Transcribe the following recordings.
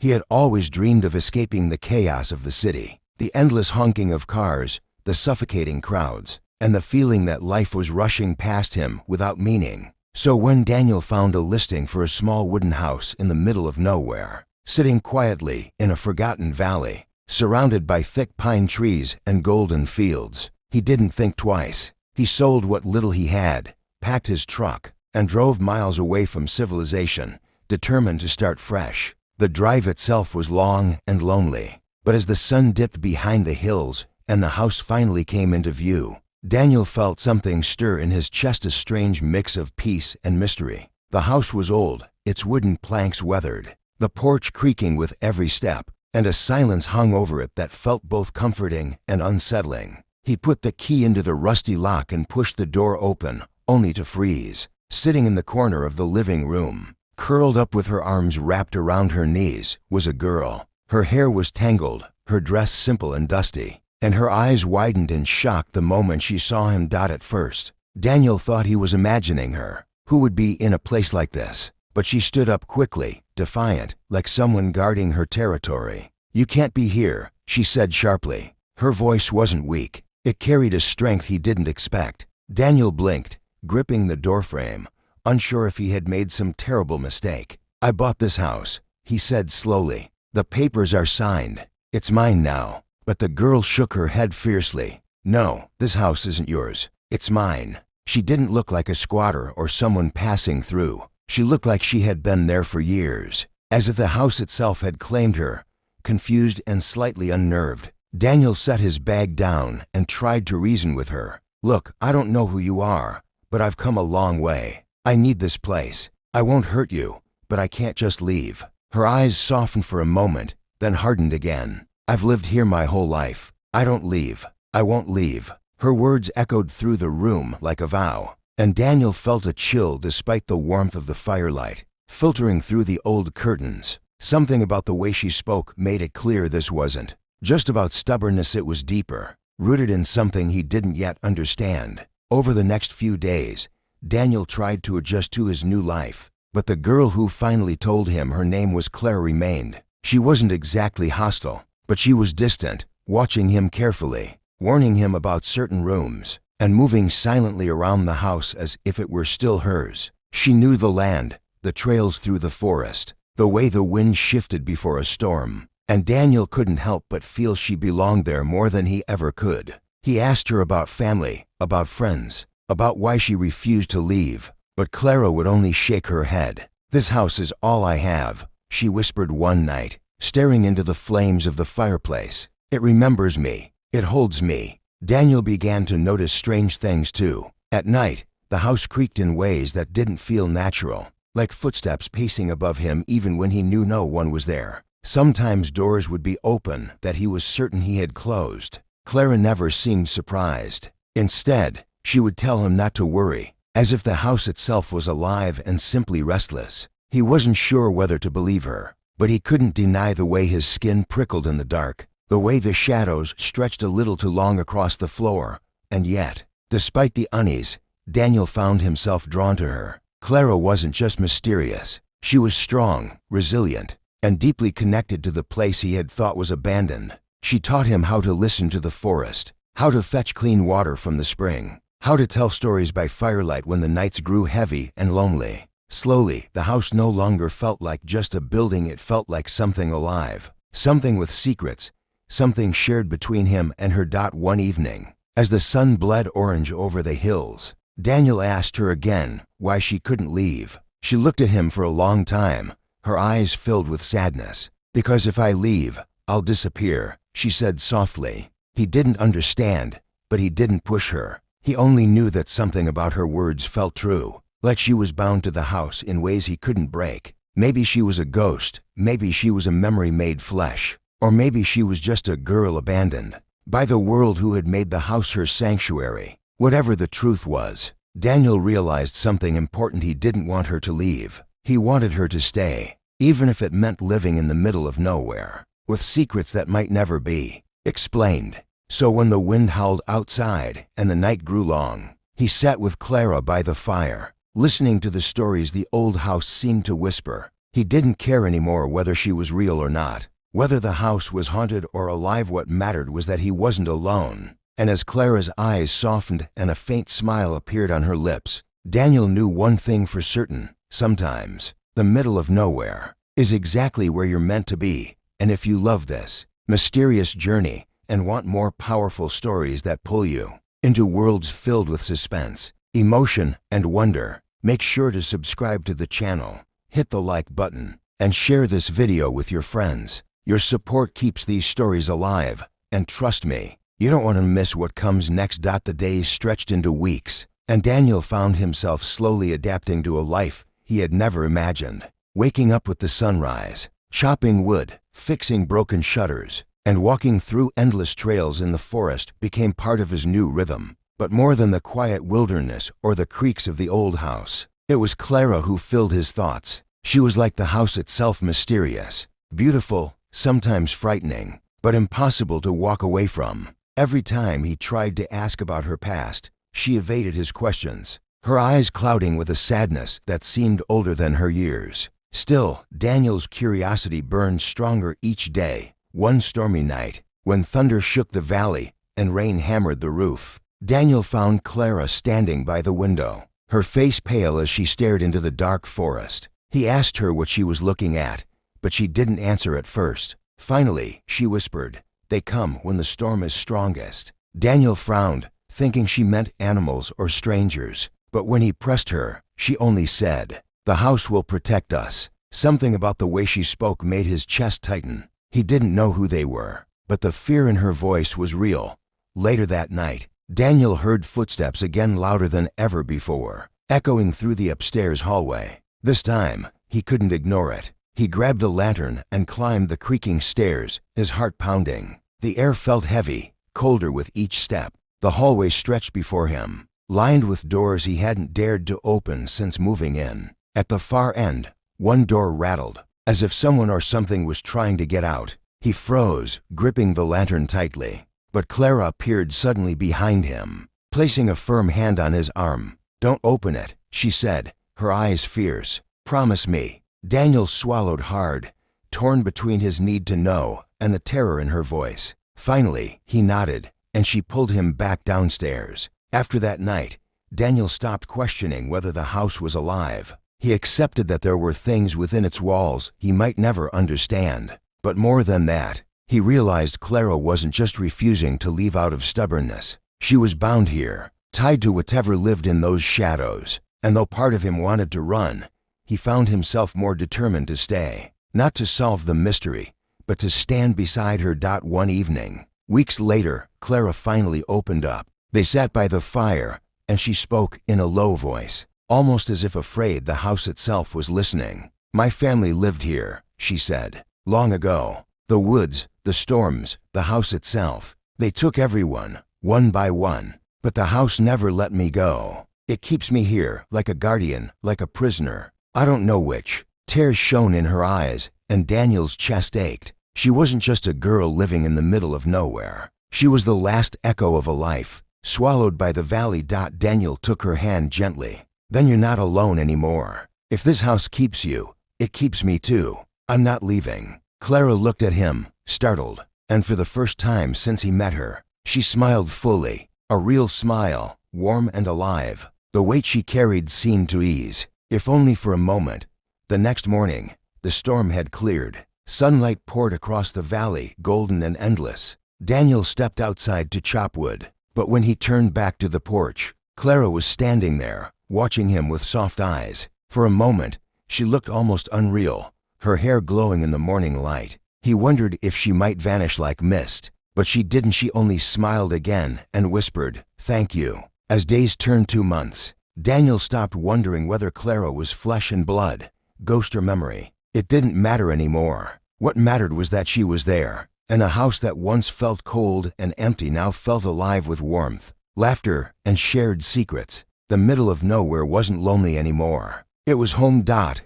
He had always dreamed of escaping the chaos of the city, the endless honking of cars, the suffocating crowds, and the feeling that life was rushing past him without meaning. So when Daniel found a listing for a small wooden house in the middle of nowhere, sitting quietly in a forgotten valley, surrounded by thick pine trees and golden fields, he didn't think twice. He sold what little he had, packed his truck, and drove miles away from civilization, determined to start fresh. The drive itself was long and lonely, but as the sun dipped behind the hills and the house finally came into view, Daniel felt something stir in his chest, a strange mix of peace and mystery. The house was old, its wooden planks weathered, the porch creaking with every step, and a silence hung over it that felt both comforting and unsettling. He put the key into the rusty lock and pushed the door open, only to freeze. Sitting in the corner of the living room, curled up with her arms wrapped around her knees, was a girl. Her hair was tangled, her dress simple and dusty, and her eyes widened in shock the moment she saw him. At first, Daniel thought he was imagining her. Who would be in a place like this? But she stood up quickly, defiant, like someone guarding her territory. "You can't be here," she said sharply. Her voice wasn't weak. It carried a strength he didn't expect. Daniel blinked, gripping the doorframe, unsure if he had made some terrible mistake. "I bought this house," he said slowly. "The papers are signed. It's mine now." But the girl shook her head fiercely. "No, this house isn't yours. It's mine." She didn't look like a squatter or someone passing through. She looked like she had been there for years, as if the house itself had claimed her. Confused and slightly unnerved, Daniel set his bag down and tried to reason with her. "Look, I don't know who you are, but I've come a long way. I need this place. I won't hurt you, but I can't just leave." Her eyes softened for a moment, then hardened again. "I've lived here my whole life. I don't leave. I won't leave." Her words echoed through the room like a vow, and Daniel felt a chill despite the warmth of the firelight, filtering through the old curtains. Something about the way she spoke made it clear this wasn't just about stubbornness. It was deeper, rooted in something he didn't yet understand. Over the next few days, Daniel tried to adjust to his new life, but the girl who finally told him her name was Claire remained. She wasn't exactly hostile, but she was distant, watching him carefully, warning him about certain rooms, and moving silently around the house as if it were still hers. She knew the land, the trails through the forest, the way the wind shifted before a storm, and Daniel couldn't help but feel she belonged there more than he ever could. He asked her about family, about friends, about why she refused to leave, but Clara would only shake her head. "This house is all I have," she whispered one night, staring into the flames of the fireplace. "It remembers me. It holds me." Daniel began to notice strange things too. At night, the house creaked in ways that didn't feel natural, like footsteps pacing above him even when he knew no one was there. Sometimes doors would be open that he was certain he had closed. Clara never seemed surprised. Instead, she would tell him not to worry, as if the house itself was alive and simply restless. He wasn't sure whether to believe her, but he couldn't deny the way his skin prickled in the dark, the way the shadows stretched a little too long across the floor. And yet, despite the unease, Daniel found himself drawn to her. Clara wasn't just mysterious. She was strong, resilient, and deeply connected to the place he had thought was abandoned. She taught him how to listen to the forest, how to fetch clean water from the spring, how to tell stories by firelight when the nights grew heavy and lonely. Slowly, the house no longer felt like just a building. It felt like something alive, something with secrets, something shared between him and her. One evening, as the sun bled orange over the hills, Daniel asked her again why she couldn't leave. She looked at him for a long time, her eyes filled with sadness. "Because if I leave, I'll disappear," she said softly. He didn't understand, but he didn't push her. He only knew that something about her words felt true, like she was bound to the house in ways he couldn't break. Maybe she was a ghost, maybe she was a memory made flesh, or maybe she was just a girl abandoned by the world who had made the house her sanctuary. Whatever the truth was, Daniel realized something important. He didn't want her to leave. He wanted her to stay, even if it meant living in the middle of nowhere, with secrets that might never be explained. So when the wind howled outside and the night grew long, he sat with Clara by the fire, listening to the stories the old house seemed to whisper. He didn't care anymore whether she was real or not. Whether the house was haunted or alive, what mattered was that he wasn't alone. And as Clara's eyes softened and a faint smile appeared on her lips, Daniel knew one thing for certain. Sometimes, the middle of nowhere is exactly where you're meant to be. And if you love this mysterious journey and want more powerful stories that pull you into worlds filled with suspense, emotion, and wonder, make sure to subscribe to the channel, hit the like button, and share this video with your friends. Your support keeps these stories alive, and trust me, you don't want to miss what comes next. The days stretched into weeks, and Daniel found himself slowly adapting to a life he had never imagined. Waking up with the sunrise, chopping wood, fixing broken shutters, and walking through endless trails in the forest became part of his new rhythm. But more than the quiet wilderness or the creaks of the old house, it was Clara who filled his thoughts. She was like the house itself, mysterious, beautiful, sometimes frightening, but impossible to walk away from. Every time he tried to ask about her past, she evaded his questions, her eyes clouding with a sadness that seemed older than her years. Still, Daniel's curiosity burned stronger each day. One stormy night, when thunder shook the valley and rain hammered the roof, Daniel found Clara standing by the window, her face pale as she stared into the dark forest. He asked her what she was looking at, but she didn't answer at first. Finally, she whispered, "They come when the storm is strongest." Daniel frowned, thinking she meant animals or strangers. But when he pressed her, she only said, "The house will protect us." Something about the way she spoke made his chest tighten. He didn't know who they were, but the fear in her voice was real. Later that night, Daniel heard footsteps again, louder than ever before, echoing through the upstairs hallway. This time, he couldn't ignore it. He grabbed a lantern and climbed the creaking stairs, his heart pounding. The air felt heavy, colder with each step. The hallway stretched before him, lined with doors he hadn't dared to open since moving in. At the far end, one door rattled, as if someone or something was trying to get out. He froze, gripping the lantern tightly. But Clara appeared suddenly behind him, placing a firm hand on his arm. "Don't open it," she said, her eyes fierce. "Promise me." Daniel swallowed hard, torn between his need to know and the terror in her voice. Finally, he nodded, and she pulled him back downstairs. After that night, Daniel stopped questioning whether the house was alive. He accepted that there were things within its walls he might never understand. But more than that, he realized Clara wasn't just refusing to leave out of stubbornness. She was bound here, tied to whatever lived in those shadows. And though part of him wanted to run, he found himself more determined to stay. Not to solve the mystery, but to stand beside her. One evening, weeks later, Clara finally opened up. They sat by the fire, and she spoke in a low voice, almost as if afraid the house itself was listening. "My family lived here," she said, "long ago. The woods, the storms, the house itself. They took everyone, one by one. But the house never let me go. It keeps me here, like a guardian, like a prisoner. I don't know which." Tears shone in her eyes, and Daniel's chest ached. She wasn't just a girl living in the middle of nowhere. She was the last echo of a life, swallowed by the valley. Daniel took her hand gently. "Then you're not alone anymore. If this house keeps you, it keeps me too. I'm not leaving." Clara looked at him, startled, and for the first time since he met her, she smiled fully, a real smile, warm and alive. The weight she carried seemed to ease, if only for a moment. The next morning, the storm had cleared. Sunlight poured across the valley, golden and endless. Daniel stepped outside to chop wood, but when he turned back to the porch, Clara was standing there, watching him with soft eyes. For a moment, she looked almost unreal, her hair glowing in the morning light. He wondered if she might vanish like mist, but she didn't. She only smiled again and whispered, "Thank you." As days turned to months, Daniel stopped wondering whether Clara was flesh and blood, ghost or memory. It didn't matter anymore. What mattered was that she was there, and a house that once felt cold and empty now felt alive with warmth, laughter, and shared secrets. The middle of nowhere wasn't lonely anymore. It was home.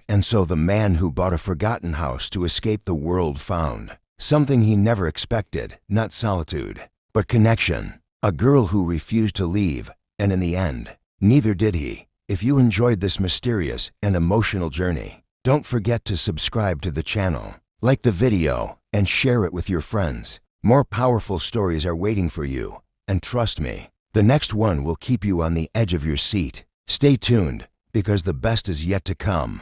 And so the man who bought a forgotten house to escape the world found something he never expected, not solitude, but connection. A girl who refused to leave, and in the end, neither did he. If you enjoyed this mysterious and emotional journey, Don't forget to subscribe to the channel, like the video, and share it with your friends. More powerful stories are waiting for you, and trust me, the next one will keep you on the edge of your seat. Stay tuned, because the best is yet to come.